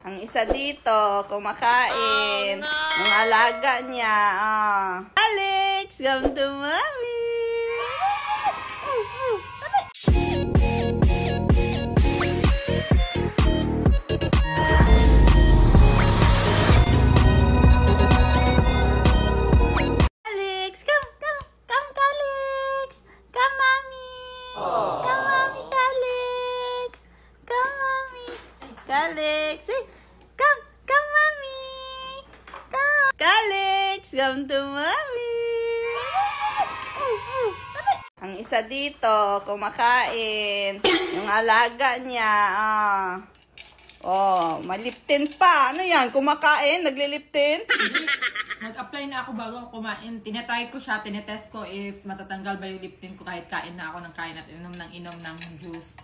Ang isa dito, kumakain. Ang alaga niya, Alex, come to mommy. Alex, come, Alex. Come, mommy. Come, mommy, Alex. Come, mommy. Alex, come, mommy. Come. Alex, come to mommy. Ang isa dito, kumakain. Yung alaga niya, maliptin pa. Ano yan? Kumakain? Nagliliptin? Nag-apply na ako bago ako kumain. Tinetry ko siya, tinetest ko if matatanggal ba yung liptin ko kahit kain na ako ng kain at inom ng juice.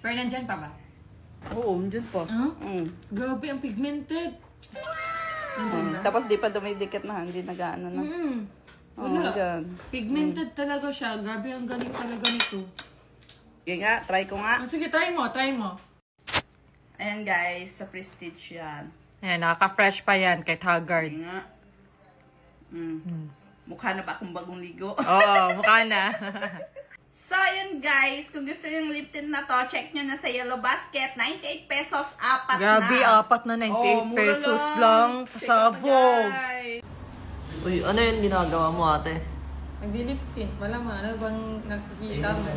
Pero nandyan pa ba? Oo, dyan po. Grabe, ang pigmented. Tapos di pa dumidikit na, hindi nag-ano na. Wala. Dyan. Pigmented talaga siya. Grabe, ang galing talaga nito. Sige nga, try ko nga. Sige, try mo. Ayan guys, sa Prestige yan. Ayan, nakaka-fresh pa yan kay Haggard. Sige nga. Mukha na ba akong bagong ligo? Oo, mukha na. So, yun guys. Kung gusto yung lip tint na to, check nyo na sa Yellow Basket. 98 pesos, apat Grabe, na. apat na 98 pesos lang. Pasabog. Uy, ano yun ginagawa mo, ate? Nag-lip tint. Malaman. Ano bang nakikita mo?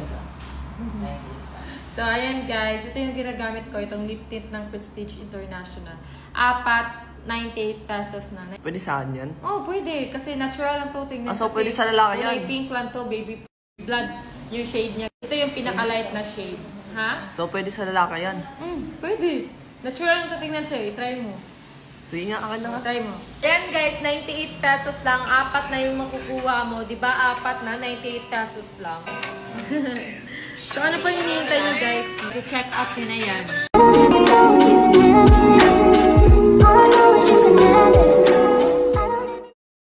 So, ayan guys. Ito yung ginagamit ko. Itong lip tint ng Prestige International. Apat, 98 pesos na. Pwede saan yan? Oh, pwede. Kasi natural ang to. Tingnan. So pwede sa lalaki yan? Kulay pink lang to, baby blood. Yung shade niya. Ito yung pinaka-light na shade. Ha? So pwede sa lalaki yan? Pwede. Natural ang to. Tingnan sa'yo. I-try mo. Sige nga, akin na nga. Try mo. Yan guys, 98 pesos lang. Apat na yung makukuha mo. Diba? Apat na, 98 pesos lang. So ano pa hinihintay nyo guys? I-check out nyo na yan.